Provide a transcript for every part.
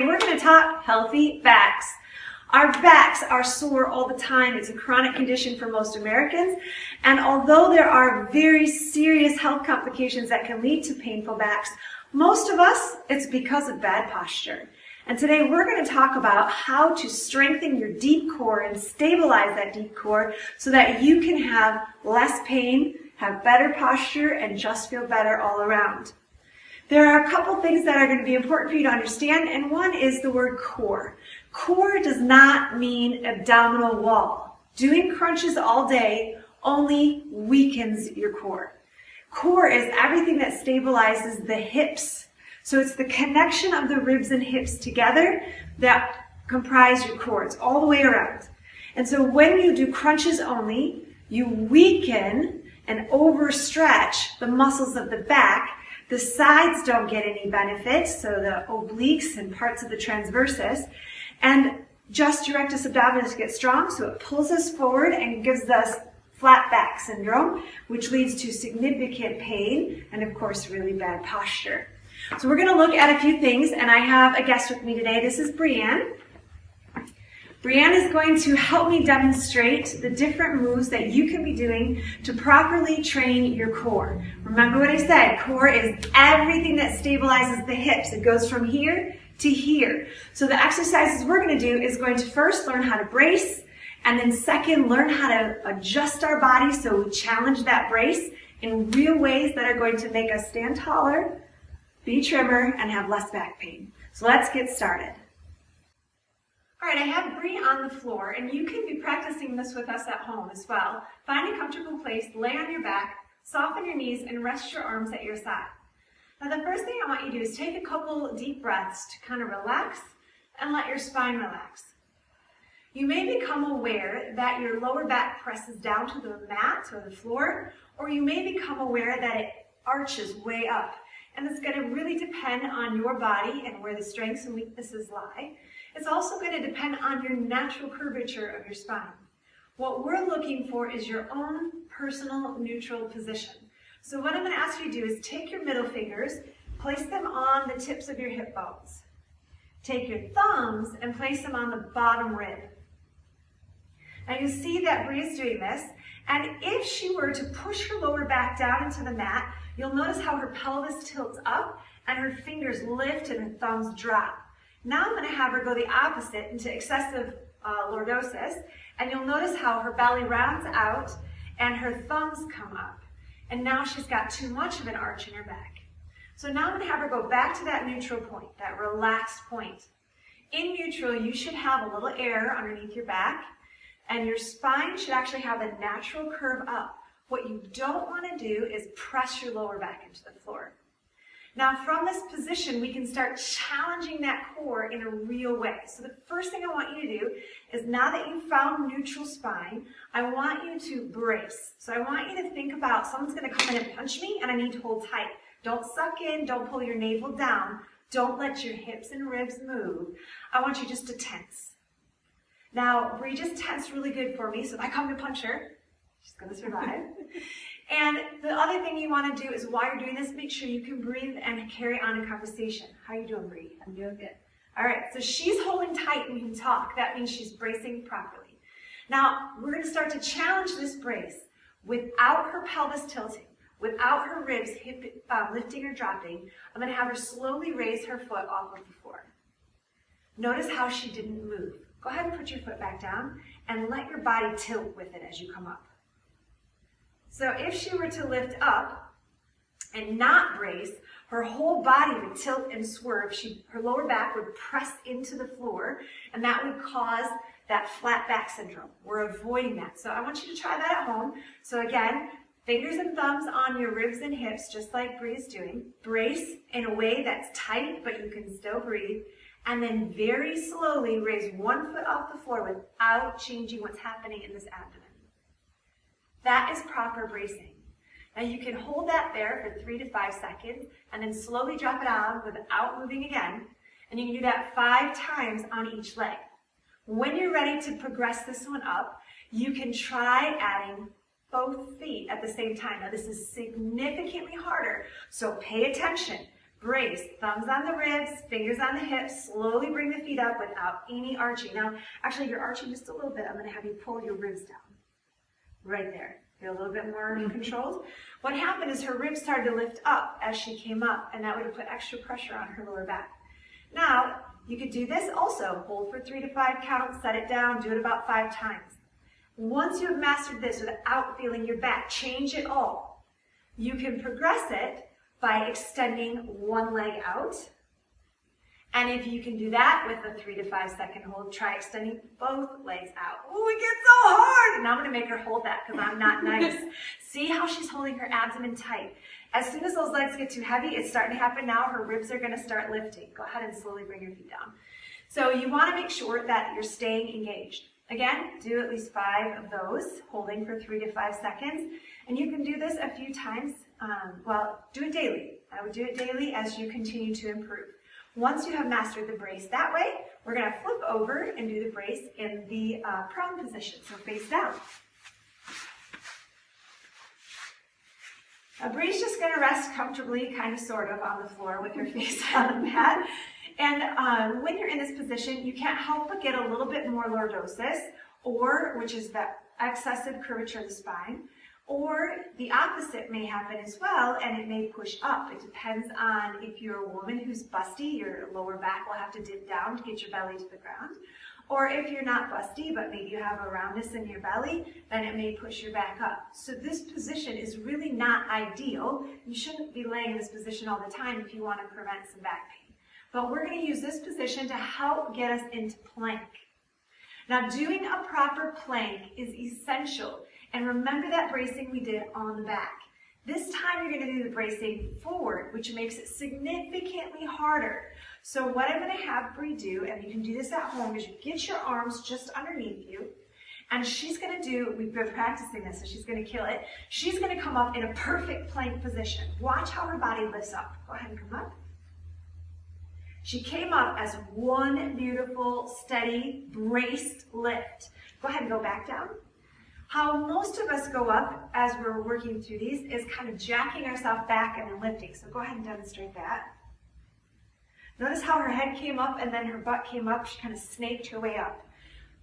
We're going to talk healthy backs. Our backs are sore all the time. It's a chronic condition for most Americans. And although there are very serious health complications that can lead to painful backs, most of us, it's because of bad posture. And today we're going to talk about how to strengthen your deep core and stabilize that deep core so that you can have less pain, have better posture, and just feel better all around. There are a couple things that are going to be important for you to understand, and one is the word core. Core does not mean abdominal wall. Doing crunches all day only weakens your core. Core is everything that stabilizes the hips. So it's the connection of the ribs and hips together that comprise your core. It's all the way around. And so when you do crunches only, you weaken and overstretch the muscles of the back. The sides don't get any benefit, so the obliques and parts of the transversus. And just your rectus abdominis gets strong, so it pulls us forward and gives us flat back syndrome, which leads to significant pain and, of course, really bad posture. So we're going to look at a few things, and I have a guest with me today. This is Brianne. Brianne is going to help me demonstrate the different moves that you can be doing to properly train your core. Remember what I said, core is everything that stabilizes the hips. It goes from here to here. So the exercises we're going to do is going to first learn how to brace, and then second, learn how to adjust our body so we challenge that brace in real ways that are going to make us stand taller, be trimmer, and have less back pain. So let's get started. All right, I have Bree on the floor, and you can be practicing this with us at home as well. Find a comfortable place, lay on your back, soften your knees, and rest your arms at your side. Now, the first thing I want you to do is take a couple deep breaths to kind of relax and let your spine relax. You may become aware that your lower back presses down to the mat or the floor, or you may become aware that it arches way up. And it's going to really depend on your body and where the strengths and weaknesses lie. It's also going to depend on your natural curvature of your spine. What we're looking for is your own personal neutral position. So what I'm going to ask you to do is take your middle fingers, place them on the tips of your hip bones. Take your thumbs and place them on the bottom rib. Now you see that Bree is doing this, and if she were to push her lower back down into the mat, you'll notice how her pelvis tilts up and her fingers lift and her thumbs drop. Now I'm going to have her go the opposite into excessive lordosis, and you'll notice how her belly rounds out and her thumbs come up. And now she's got too much of an arch in her back. So now I'm going to have her go back to that neutral point, that relaxed point. In neutral, you should have a little air underneath your back, and your spine should actually have a natural curve up. What you don't want to do is press your lower back into the floor. Now from this position, we can start challenging that core in a real way. So the first thing I want you to do is, now that you've found neutral spine, I want you to brace. So I want you to think about, someone's going to come in and punch me and I need to hold tight. Don't suck in, don't pull your navel down, don't let your hips and ribs move. I want you just to tense. Now, Bree just tensed really good for me, so if I come to punch her, she's going to survive. And the other thing you want to do is, while you're doing this, make sure you can breathe and carry on a conversation. How are you doing, Bree? I'm doing good. All right, so she's holding tight and we can talk. That means she's bracing properly. Now, we're going to start to challenge this brace without her pelvis tilting, without her ribs lifting or dropping. I'm going to have her slowly raise her foot off of the floor. Notice how she didn't move. Go ahead and put your foot back down and let your body tilt with it as you come up. So if she were to lift up and not brace, her whole body would tilt and swerve. Her lower back would press into the floor, and that would cause that flat back syndrome. We're avoiding that. So I want you to try that at home. So again, fingers and thumbs on your ribs and hips, just like Bree is doing. Brace in a way that's tight, but you can still breathe. And then very slowly raise one foot off the floor without changing what's happening in this abdomen. That is proper bracing. Now you can hold that there for 3 to 5 seconds and then slowly drop it down without moving again. And you can do that 5 times on each leg. When you're ready to progress this one up, you can try adding both feet at the same time. Now this is significantly harder, so pay attention. Brace, thumbs on the ribs, fingers on the hips, slowly bring the feet up without any arching. Now, actually, you're arching just a little bit. I'm going to have you pull your ribs down. Right there. Feel a little bit more controlled. What happened is her ribs started to lift up as she came up, and that would have put extra pressure on her lower back. Now, you could do this also. Hold for 3 to 5 counts, set it down, do it about 5 times. Once you have mastered this without feeling your back, change it all. You can progress it by extending one leg out. And if you can do that with a 3 to 5 second hold, try extending both legs out. Oh, it gets so hard! Now I'm going to make her hold that because I'm not nice. See how she's holding her abdomen tight. As soon as those legs get too heavy, it's starting to happen now. Her ribs are going to start lifting. Go ahead and slowly bring your feet down. So you want to make sure that you're staying engaged. Again, do at least 5 of those, holding for 3 to 5 seconds. And you can do this a few times. Well, do it daily. I would do it daily as you continue to improve. Once you have mastered the brace that way, we're going to flip over and do the brace in the prone position, so face down. A brace just going to rest comfortably, kind of sort of, on the floor with your face on the mat. And when you're in this position, you can't help but get a little bit more lordosis, which is that excessive curvature of the spine, or the opposite may happen as well, and it may push up. It depends on if you're a woman who's busty, your lower back will have to dip down to get your belly to the ground. Or if you're not busty, but maybe you have a roundness in your belly, then it may push your back up. So this position is really not ideal. You shouldn't be laying in this position all the time if you want to prevent some back pain. But we're going to use this position to help get us into plank. Now, doing a proper plank is essential. And remember that bracing we did on the back. This time you're going to do the bracing forward, which makes it significantly harder. So what I'm going to have Bree do, and you can do this at home, is you get your arms just underneath you, and she's going to do, we've been practicing this, so she's going to kill it. She's going to come up in a perfect plank position. Watch how her body lifts up. Go ahead and come up. She came up as one beautiful, steady, braced lift. Go ahead and go back down. How most of us go up as we're working through these is kind of jacking ourselves back and then lifting. So go ahead and demonstrate that. Notice how her head came up and then her butt came up. She kind of snaked her way up.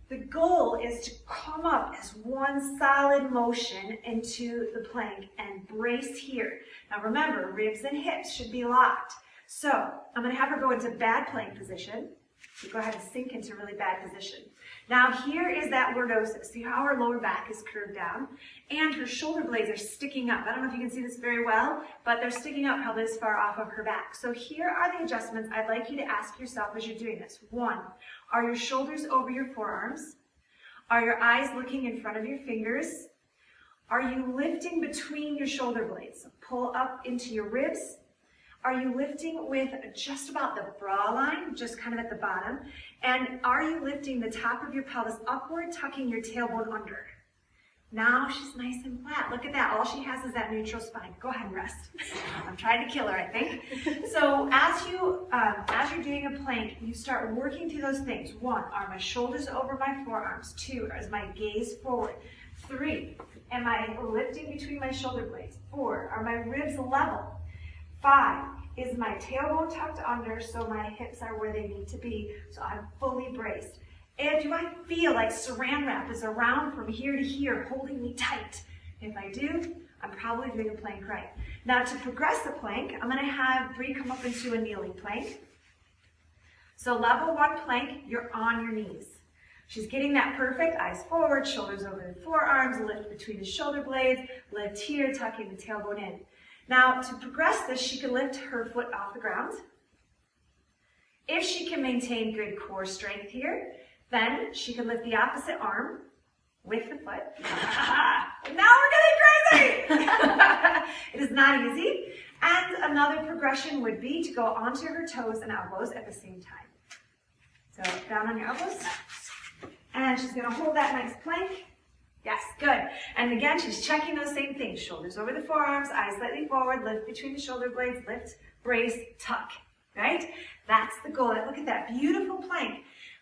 The goal is to come up as one solid motion into the plank and brace here. Now remember, ribs and hips should be locked. So I'm going to have her go into bad plank position. So go ahead and sink into really bad position. Now here is that lordosis. See how her lower back is curved down and her shoulder blades are sticking up. I don't know if you can see this very well, but they're sticking up probably this far off of her back. So here are the adjustments I'd like you to ask yourself as you're doing this. 1, are your shoulders over your forearms? Are your eyes looking in front of your fingers? Are you lifting between your shoulder blades? So pull up into your ribs. Are you lifting with just about the bra line, just kind of at the bottom? And are you lifting the top of your pelvis upward, tucking your tailbone under? Now she's nice and flat. Look at that. All she has is that neutral spine. Go ahead and rest. I'm trying to kill her, I think. So as you're doing a plank, you start working through those things. 1, are my shoulders over my forearms? 2, is my gaze forward? 3, am I lifting between my shoulder blades? 4, are my ribs level? 5, is my tailbone tucked under so my hips are where they need to be, so I'm fully braced? And do I feel like saran wrap is around from here to here, holding me tight? If I do, I'm probably doing a plank right. Now to progress the plank, I'm going to have Bree come up into a kneeling plank. So level 1 plank, you're on your knees. She's getting that perfect, eyes forward, shoulders over the forearms, lift between the shoulder blades, lift here, tucking the tailbone in. Now, to progress this, she can lift her foot off the ground. If she can maintain good core strength here, then she can lift the opposite arm with the foot. Now we're getting crazy! It is not easy. And another progression would be to go onto her toes and elbows at the same time. So down on your elbows. And she's going to hold that nice plank. Yes, good. And again, she's checking those same things. Shoulders over the forearms, eyes slightly forward, lift between the shoulder blades, lift, brace, tuck, right? That's the goal. Look at that beautiful plank.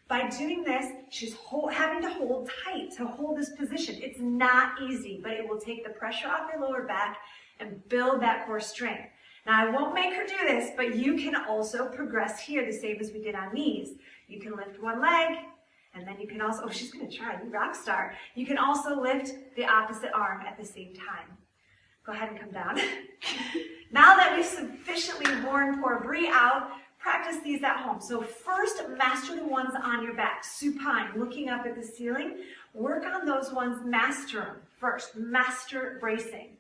By doing this, she's having to hold tight to hold this position. It's not easy, but it will take the pressure off your lower back and build that core strength. Now I won't make her do this, but you can also progress here the same as we did on knees. You can lift one leg, and then you can also, oh, she's gonna try, you rock star. You can also lift the opposite arm at the same time. Go ahead and come down. Now that we've sufficiently worn poor Brie out, practice these at home. So first, master the ones on your back, supine, looking up at the ceiling. Work on those ones, master them first, master bracing.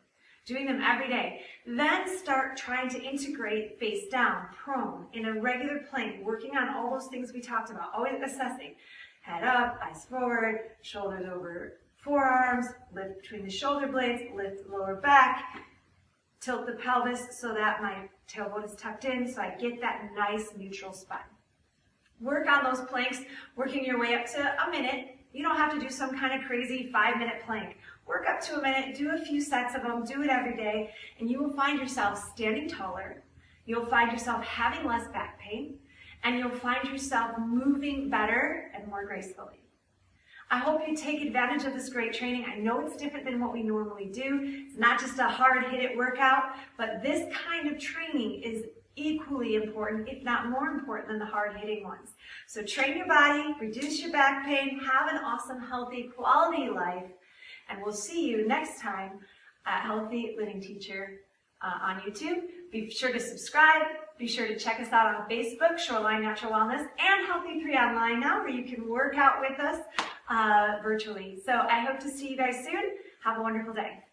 Doing them every day. Then start trying to integrate face down, prone, in a regular plank, working on all those things we talked about, always assessing. Head up, eyes forward, shoulders over forearms, lift between the shoulder blades, lift lower back, tilt the pelvis so that my tailbone is tucked in so I get that nice neutral spine. Work on those planks, working your way up to a minute. You don't have to do some kind of crazy 5-minute plank. Work up to a minute, do a few sets of them, do it every day, and you will find yourself standing taller. You'll find yourself having less back pain, and you'll find yourself moving better and more gracefully. I hope you take advantage of this great training. I know it's different than what we normally do. It's not just a hard hit-it workout, but this kind of training is equally important, if not more important than the hard-hitting ones. So train your body, reduce your back pain, have an awesome, healthy, quality life, and we'll see you next time at Healthy Living Teacher on YouTube. Be sure to subscribe. Be sure to check us out on Facebook, Shoreline Natural Wellness, and Healthy 3 Online now, where you can work out with us virtually. So I hope to see you guys soon. Have a wonderful day.